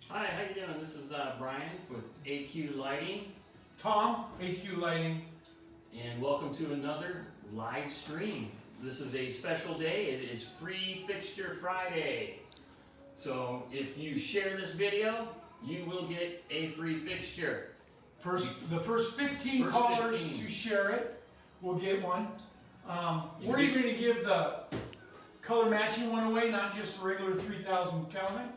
Hi, how you doing? This is Brian with AQ Lighting. Tom, AQ Lighting. And welcome to another live stream. This is a special day. It is Free Fixture Friday. So if you share this video, you will get a free fixture. The first 15 callers to share it will get one. We're even going to give the color matching one away, not just the regular 3,000 Kelvin.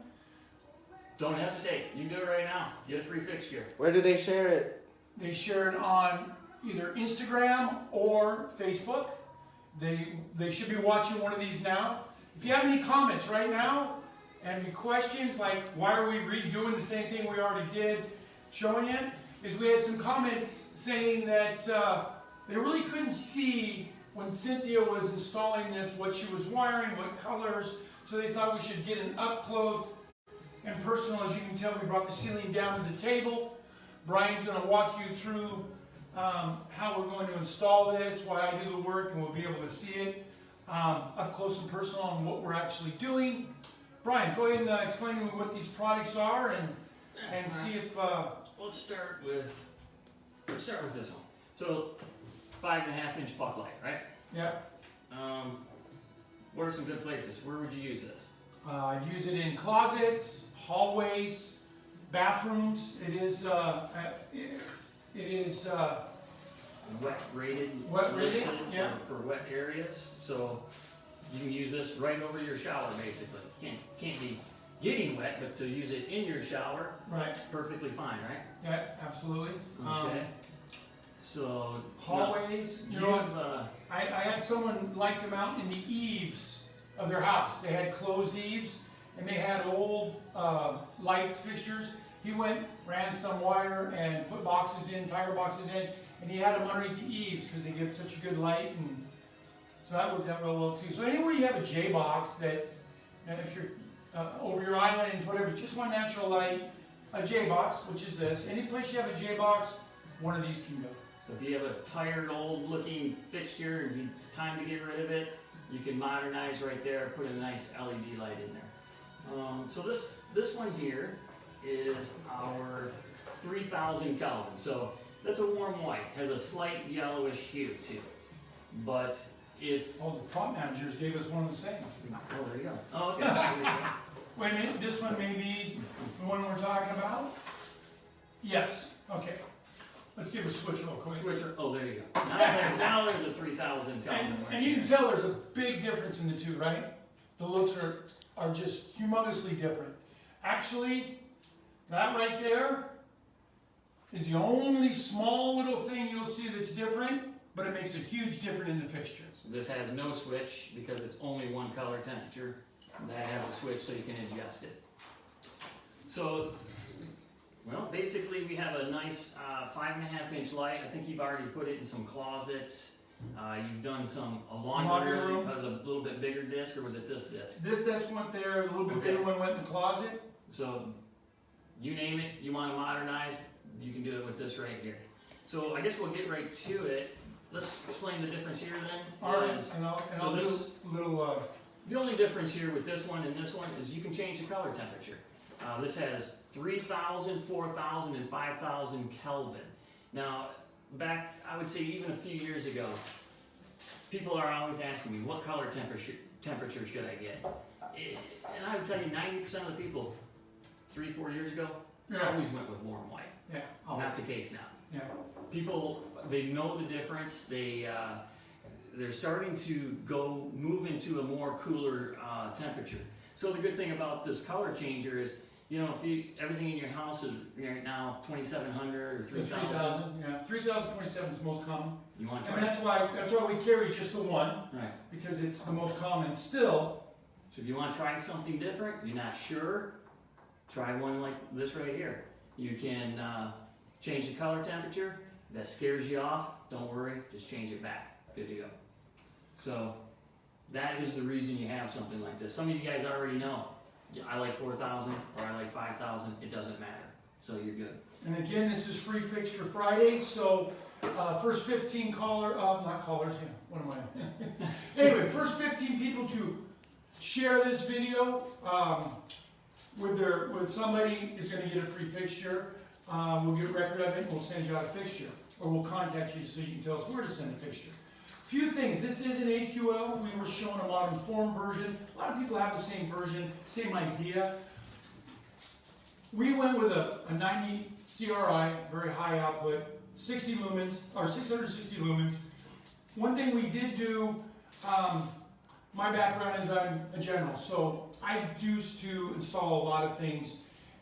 Don't hesitate. You can do it right now. Get a free fixture. Where do they share it? They share it on either Instagram or Facebook. They should be watching one of these now. If you have any comments right now, and any questions like why are we redoing the same thing we already did, showing it, is we had some comments saying that they really couldn't see when Cynthia was installing this, what she was wiring, what colors, so they thought we should get an up close and personal. As you can tell, we brought the ceiling down to the table. Brian's going to walk you through how we're going to install this, why I do the work, and we'll be able to see it up close and personal on what we're actually doing. Brian, go ahead and explain to me what these products are and see if... Let's start with this one. So 5.5-inch puck light, right? Yeah. What are some good places? Where would you use this? I use it in closets, hallways, bathrooms. It is wet rated. Wet rated, yeah. For wet areas. So you can use this right over your shower, basically. Can't be getting wet, but to use it in your shower, right? Perfectly fine, right? Yeah, absolutely. Okay. So hallways. You know, I had someone like to mount in the eaves of their house. They had closed eaves, and they had old light fixtures. He went, ran some wire, and put boxes in, tire boxes in, and he had them underneath the eaves because they give such a good light, and so that worked out real well too. So anywhere you have a J box that, if you're over your islands, whatever, just one natural light, a J box, which is this. Any place you have a J box, one of these can go. So if you have a tired, old-looking fixture and it's time to get rid of it, you can modernize right there, put a nice LED light in there. So this one here is our 3,000 Kelvin. So that's a warm white, has a slight yellowish hue to it. But if... Oh, the prop managers gave us one of the same. Oh, there you go. Oh, okay. There you go. Wait a minute, this one may be the one we're talking about? Yes, okay. Let's give a switch real quick. Switcher, oh, there you go. Now there's a 3,000 Kelvin. And you can tell there's a big difference in the two, right? The looks are just humongously different. Actually, that right there is the only small little thing you'll see that's different, but it makes a huge difference in the fixtures. This has no switch because it's only one color temperature. That has a switch so you can adjust it. So, well, basically we have a nice 5.5-inch light. I think you've already put it in some closets. You've done a laundry room. That was a little bit bigger disc, or was it this disc? This disc went there, a little bit bigger one went in the closet. So, you name it, you want to modernize, you can do it with this right here. So I guess we'll get right to it. Let's explain the difference here then. All right, and I'll do a little... The only difference here with this one and this one is you can change the color temperature. This has 3,000, 4,000, and 5,000 Kelvin. Now, back, I would say even a few years ago, people are always asking me, what color temperature should I get? And I would tell you 90% of the people, 3-4 years ago, always went with warm white. Yeah. Not the case now. Yeah. People, they know the difference. They're starting to move into a more cooler temperature. So the good thing about this color changer is, you know, if everything in your house is right now 2,700 or 3,000. 3,000, yeah. 3,027 is the most common. You want to try? And that's why we carry just the one. Right. Because it's the most common still. So if you want to try something different, you're not sure, try one like this right here. You can change the color temperature. If that scares you off, don't worry, just change it back. Good to go. So that is the reason you have something like this. Some of you guys already know. I like 4,000 or I like 5,000. It doesn't matter. So you're good. And again, this is Free Fixture Friday. So first 15 not callers. Yeah, what am I? Anyway, first 15 people to share this video with somebody is going to get a free fixture. We'll get a record of it, and we'll send you out a fixture. Or we'll contact you so you can tell us where to send the fixture. Few things. This is an AQL. We were showing a modern form version. A lot of people have the same version, same idea. We went with a 90 CRI, very high output, 60 lumens, or 660 lumens. One thing we did do, my background is I'm a general, so I used to install a lot of things.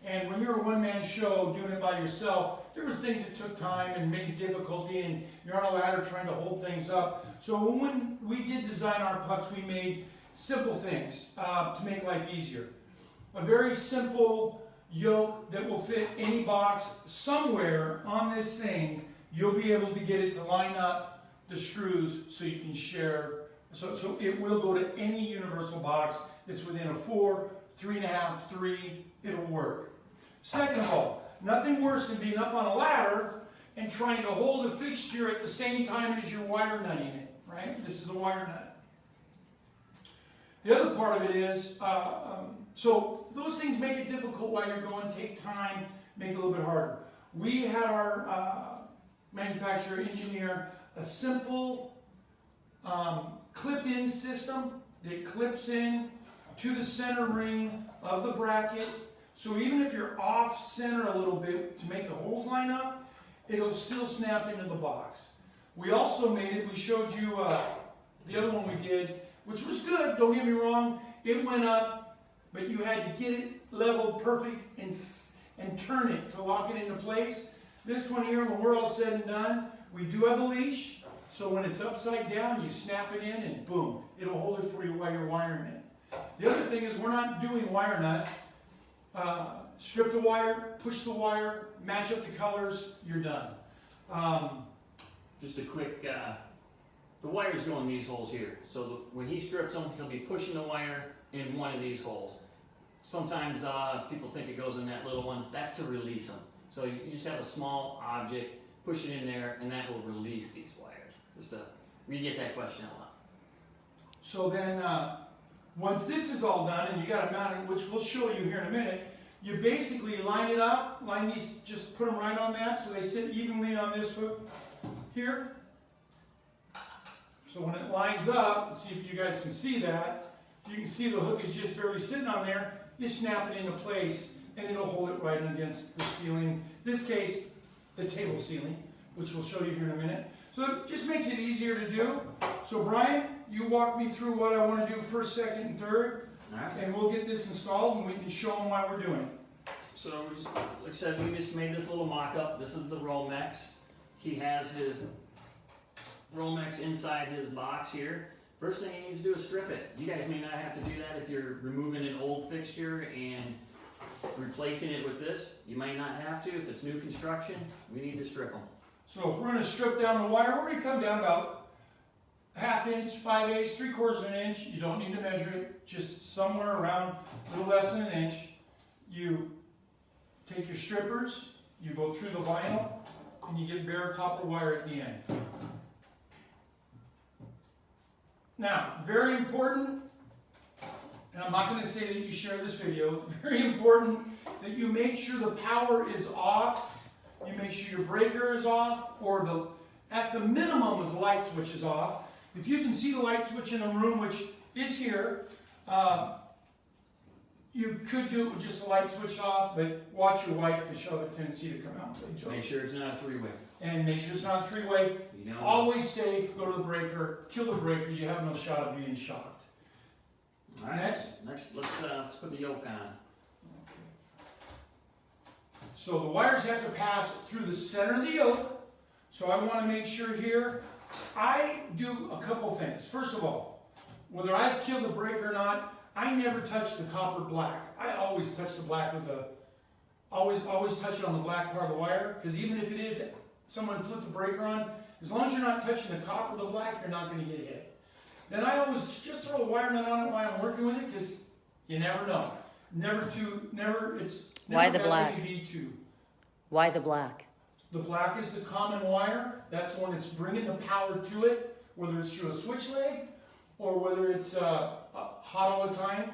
And when you're a one-man show doing it by yourself, there were things that took time and made difficulty, and you're on a ladder trying to hold things up. So when we did design our pucks, we made simple things to make life easier. A very simple yoke that will fit any box somewhere on this thing. You'll be able to get it to line up the screws so you can share. So it will go to any universal box that's within a 4, 3.5, 3. It'll work. Second of all, nothing worse than being up on a ladder and trying to hold a fixture at the same time as you're wire nutting it, right? This is a wire nut. The other part of it is, so those things make it difficult while you're going, take time, make it a little bit harder. We had our manufacturer engineer a simple clip-in system that clips in to the center ring of the bracket. So even if you're off center a little bit to make the holes line up, it'll still snap into the box. We also made it, we showed you the other one we did, which was good, don't get me wrong. It went up, but you had to get it leveled perfect and turn it to lock it into place. This one here, when we're all said and done, we do have a leash. So when it's upside down, you snap it in and boom, it'll hold it for you while you're wiring it. The other thing is we're not doing wire nuts. Strip the wire, push the wire, match up the colors, you're done. Just a quick, the wires go in these holes here. So when he strips them, he'll be pushing the wire in one of these holes. Sometimes people think it goes in that little one. That's to release them. So you just have a small object, push it in there, and that will release these wires. We get that question a lot. So then, once this is all done, and you got to mount it, which we'll show you here in a minute, you basically line it up, line these, just put them right on that so they sit evenly on this hook here. So when it lines up, let's see if you guys can see that. You can see the hook is just barely sitting on there. You snap it into place and it'll hold it right against the ceiling. In this case, the table ceiling, which we'll show you here in a minute. So it just makes it easier to do. So Brian, you walk me through what I want to do first, second, and third. All right. And we'll get this installed and we can show them why we're doing it. So, like I said, we just made this little mock-up. This is the Romex. He has his Romex inside his box here. First thing he needs to do is strip it. You guys may not have to do that if you're removing an old fixture and replacing it with this. You might not have to. If it's new construction, we need to strip them. So if we're going to strip down the wire, we're going to come down about 1/2 inch, 5/8, 3/4 of an inch. You don't need to measure it. Just somewhere around a little less than an inch. You take your strippers, you go through the vinyl, and you get bare copper wire at the end. Now, very important, and I'm not going to say that you share this video, very important that you make sure the power is off, you make sure your breaker is off, or at the minimum the light switch is off. If you can see the light switch in the room, which is here, you could do it with just the light switch off, but watch your wife because she'll have a tendency to come out and play jokes. Make sure it's not a three-way. And make sure it's not a three-way. You know, Always safe, go to the breaker, kill the breaker, you have no shot of being shocked. all right. Next. Let's put the yoke on. Okay. So the wires have to pass through the center of the yoke. So I want to make sure here, I do a couple things. First of all, whether I kill the breaker or not, I never touch the copper black. I always touch the black with always touch it on the black part of the wire, because even if it is someone flipped the breaker on, as long as you're not touching the copper or the black, you're not going to get hit. Then I always just throw a wire nut on it while I'm working with it, because you never know. Why the black? WD2. Why the black? The black is the common wire. That's the one that's bringing the power to it, whether it's through a switch leg or whether it's hot all the time.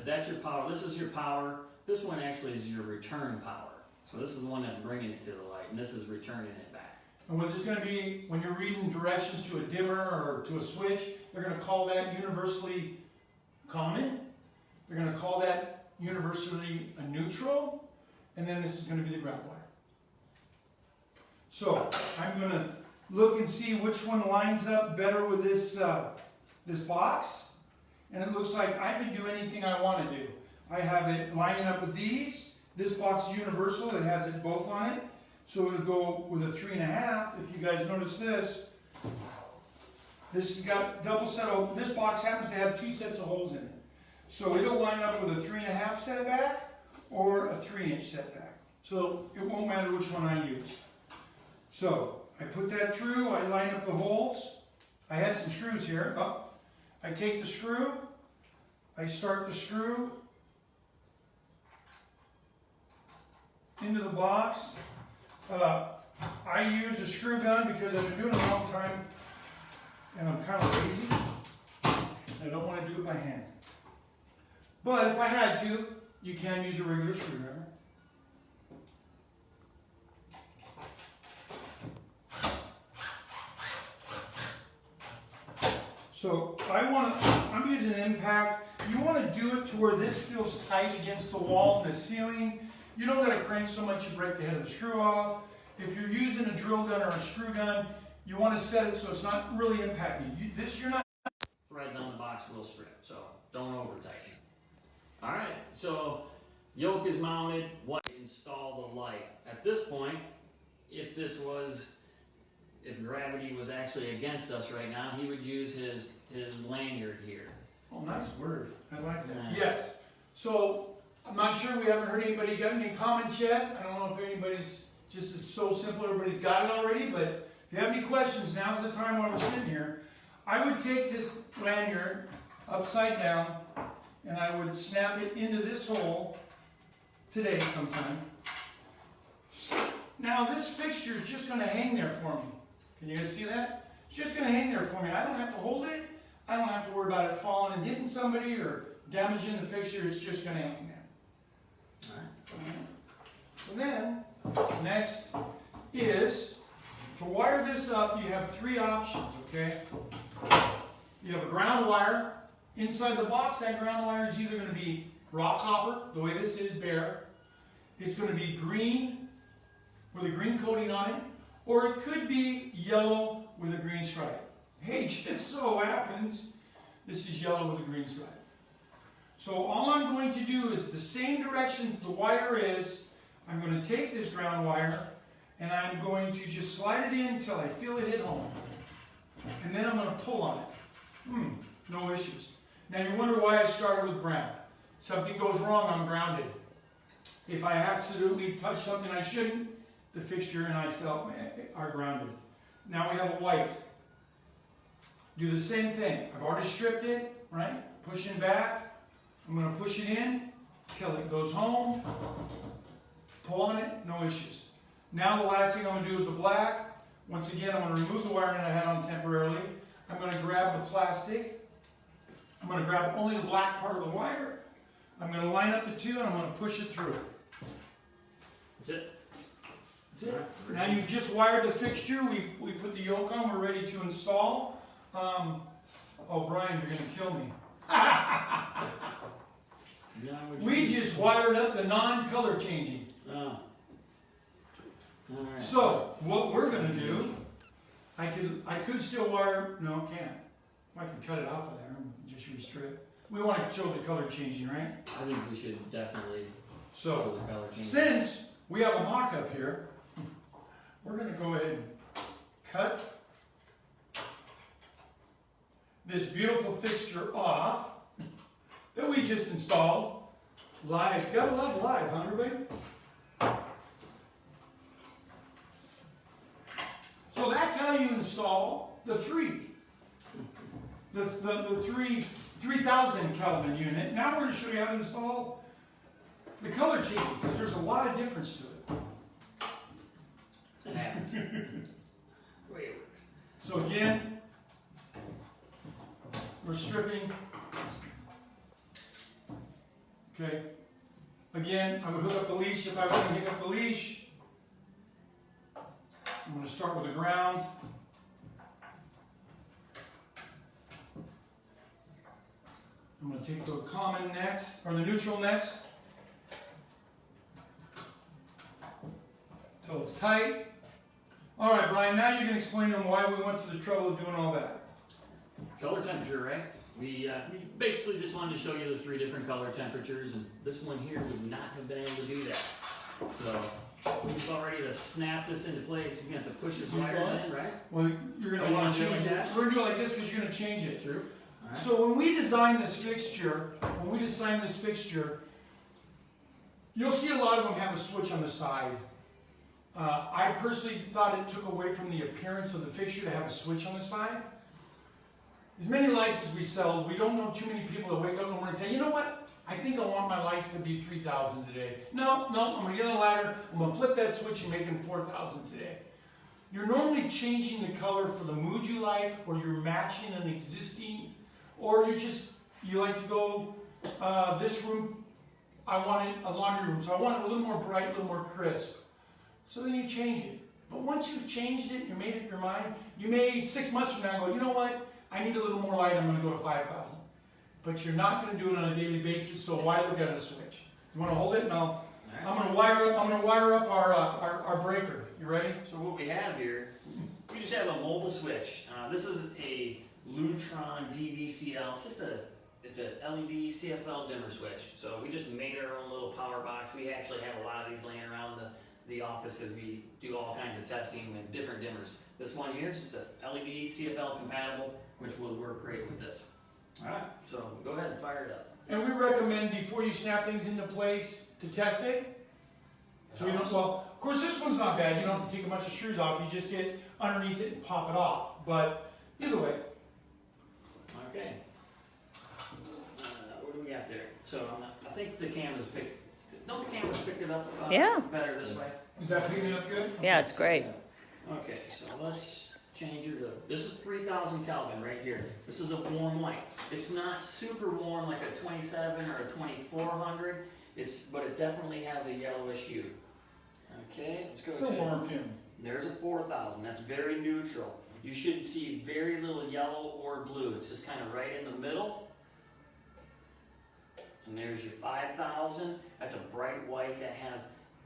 That's your power. This is your power. This one actually is your return power. So this is the one that's bringing it to the light, and this is returning it back. And what there's going to be, when you're reading directions to a dimmer or to a switch, they're going to call that universally common. They're going to call that universally a neutral. And then this is going to be the ground wire. So I'm going to look and see which one lines up better with this, this box. And it looks like I could do anything I want to do. I have it lining up with these. This box is universal. It has it both on it. So it would go with a 3.5. If you guys notice this, this has got double set of, this box happens to have 2 sets of holes in it. So it'll line up with a 3.5 setback or a 3-inch setback. So it won't matter which one I use. So I put that through, I line up the holes. I had some screws here. Oh, I take the screw, I start the screw into the box. I use a screw gun because I've been doing it a long time and I'm kind of lazy. I don't want to do it by hand. But if I had to, you can use a regular screwdriver. So I'm using an impact. You want to do it to where this feels tight against the wall and the ceiling. You don't got to crank so much you break the head of the screw off. If you're using a drill gun or a screw gun, you want to set it so it's not really impacting. You're not. Threads on the box will strip, so don't over tighten. All right, so yoke is mounted. What? Install the light. At this point, if gravity was actually against us right now, he would use his lanyard here. Oh, nice word. I like that. Yeah. Yes. So I'm not sure. We haven't heard anybody got any comments yet. I don't know if anybody's just is so simple. Everybody's got it already. But if you have any questions, now's the time while we're sitting here. I would take this lanyard upside down and I would snap it into this hole today sometime. Now this fixture is just going to hang there for me. Can you guys see that? It's just going to hang there for me. I don't have to hold it. I don't have to worry about it falling and hitting somebody or damaging the fixture. It's just going to hang there. All right. So then, next is to wire this up. You have 3 options, okay? You have a ground wire. Inside the box, that ground wire is either going to be raw copper, the way this is bare. It's going to be green with a green coating on it, or it could be yellow with a green stripe. Hey, just so happens, this is yellow with a green stripe. So all I'm going to do is the same direction the wire is. I'm going to take this ground wire and I'm going to just slide it in until I feel it hit home. And then I'm going to pull on it. No issues. Now you wonder why I started with ground. Something goes wrong, I'm grounded. If I absolutely touch something I shouldn't, the fixture and I are grounded. Now we have a white. Do the same thing. I've already stripped it, right? Pushing back. I'm going to push it in till it goes home. Pull on it, no issues. Now the last thing I'm going to do is the black. Once again, I'm going to remove the wiring that I had on temporarily. I'm going to grab the plastic. I'm going to grab only the black part of the wire. I'm going to line up the 2 and I'm going to push it through. That's it. That's it. Now you've just wired the fixture. We put the yoke on. We're ready to install. Oh, Brian, you're going to kill me. We just wired up the non-color changing. Oh. All right. So what we're going to do, I could still wire. No, can't. I can cut it off of there and just restrip. We want to show the color changing, right? I think we should definitely show So the color changing. since we have a mock-up here, we're going to go ahead and cut this beautiful fixture off that we just installed live. Gotta love live, huh, everybody? So that's how you install the 3000 Kelvin unit. Now we're going to show you how to install the color changing, because there's a lot of difference to it. It happens. The way it works. So again, we're stripping again, I would hook up the leash if I was going to hook up the leash. I'm going to start with the ground. I'm going to take the common next, or the neutral next, until it's tight. All right, Brian, now you're going to explain to them why we went to the trouble of doing all that. Color temperature, right? We basically just wanted to show you the 3 different color temperatures, and this one here would not have been able to do that. So he's about ready to snap this into place. He's going to have to push his wires in, right? Well, you're going to want to change it. that? We're going to do it like this because you're going to change it. True. All right. So when we design this fixture, you'll see a lot of them have a switch on the side. I personally thought it took away from the appearance of the fixture to have a switch on the side. As many lights as we sell, we don't know too many people that wake up in the morning and say, you know what, I think I want my lights to be 3,000 today. No, I'm going to get on a ladder, I'm going to flip that switch and make them 4,000 today. You're normally changing the color for the mood you like, or you're matching an existing, or you like to go, this room, I want it a laundry room, so I want it a little more bright, a little more crisp. So then you change it. But once you've changed it, you made up your mind, you may 6 months from now go, you know what, I need a little more light, I'm going to go to 5,000. But you're not going to do it on a daily basis, so why look at a switch? You want to hold it? And I'm going to wire up our breaker. You ready? So what we have here, we just have a mobile switch. This is a Lutron DVCL. It's a LED CFL dimmer switch. So we just made our own little power box. We actually have a lot of these laying around the office because we do all kinds of testing with different dimmers. This one here is just a LED CFL compatible, which will work great with this. All right, so go ahead and fire it up. And we recommend before you snap things into place to test it. So you don't, well, of course this one's not bad. You don't have to take a bunch of screws off. You just get underneath it and pop it off. But either way. Okay. What do we got there? So I think the camera's picked. Don't the cameras pick it up Yeah. better this way? Is that picking it up good? Yeah, it's great. Okay, so let's change it up. This is 3,000 Kelvin right here. This is a warm light. It's not super warm like a 27 or a 2400. But it definitely has a yellowish hue. Okay, let's go It's a warm fume. There's a 4,000. That's very neutral. You should see very little yellow or blue. It's just kind of right in the middle. And there's your 5,000. That's a bright white that has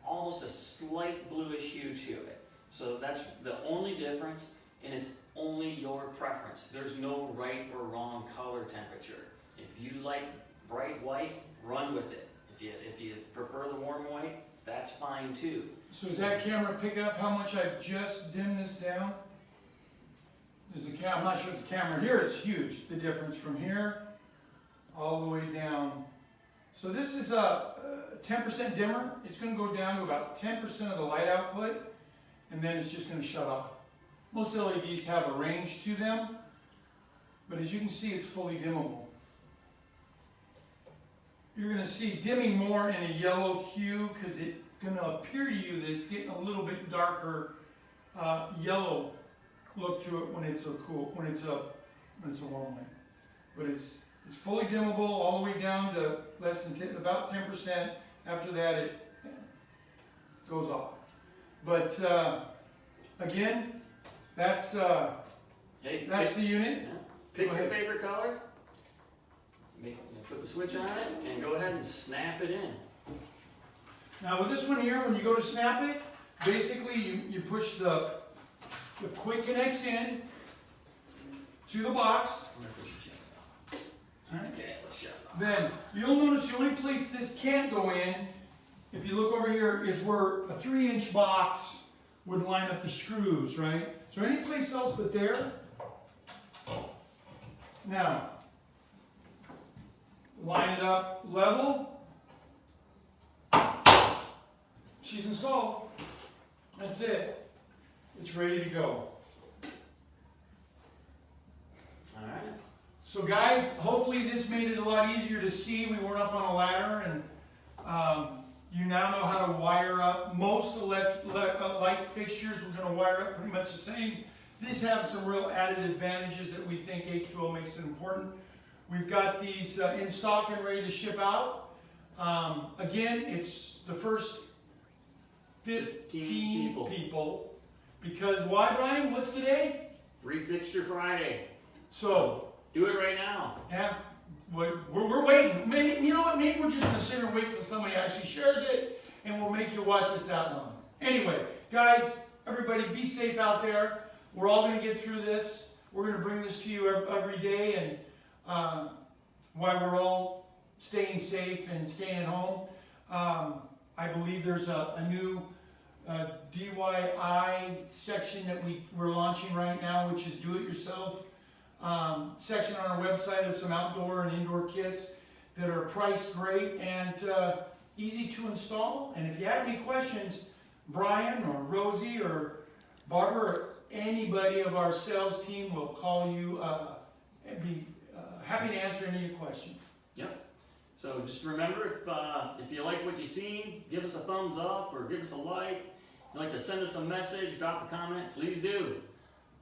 almost a slight bluish hue to it. So that's the only difference, and it's only your preference. There's no right or wrong color temperature. If you like bright white, run with it. If you prefer the warm white, that's fine too. So does that camera pick up how much I've just dimmed this down? I'm not sure if the camera here is huge, the difference from here all the way down. So this is a 10% dimmer. It's going to go down to about 10% of the light output, and then it's just going to shut off. Most LEDs have a range to them, but as you can see, it's fully dimmable. You're going to see dimming more in a yellow hue because it's going to appear to you that it's getting a little bit darker yellow look to it when it's a warm light. But it's fully dimmable all the way down to less than about 10%. After that, it goes off. But again, that's the unit. Yeah. Pick your favorite color. Put the switch on it and go ahead and snap it in. Now with this one here, when you go to snap it, basically you push the quick connects in to the box. Okay, let's shut it off. Then you'll notice the only place this can't go in, if you look over here, is where a 3-inch box would line up the screws, right? Is there any place else but there? Now, line it up level. She's installed. That's it. It's ready to go. All right. So guys, hopefully this made it a lot easier to see. We weren't up on a ladder, and you now know how to wire up most light fixtures. We're going to wire up pretty much the same. These have some real added advantages that we think AQO makes it important. We've got these in stock and ready to ship out. Again, it's the first 15 people. Because why, Brian? What's today? Free Fixture Friday. So, do it right now. yeah, we're waiting. Maybe, you know what? Maybe we're just going to sit here and wait till somebody actually shares it, and we'll make you watch this that long. Anyway, guys, everybody be safe out there. We're all going to get through this. We're going to bring this to you every day, and while we're all staying safe and staying at home, I believe there's a new DIY section that we're launching right now, which is do-it-yourself section on our website of some outdoor and indoor kits that are priced great and easy to install. And if you have any questions, Brian or Rosie or Barbara or anybody of our sales team will call you and be happy to answer any of your questions. Yep. So just remember, if you like what you see, give us a thumbs up or give us a like. If you'd like to send us a message, drop a comment, please do.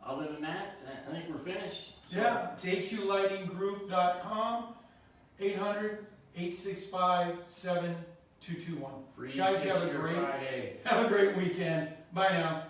Other than that, I think we're finished. So, yeah, it's aqlightinggroup.com, 800-865-7221. Free Guys, Fixture Friday. have a great weekend. Bye now.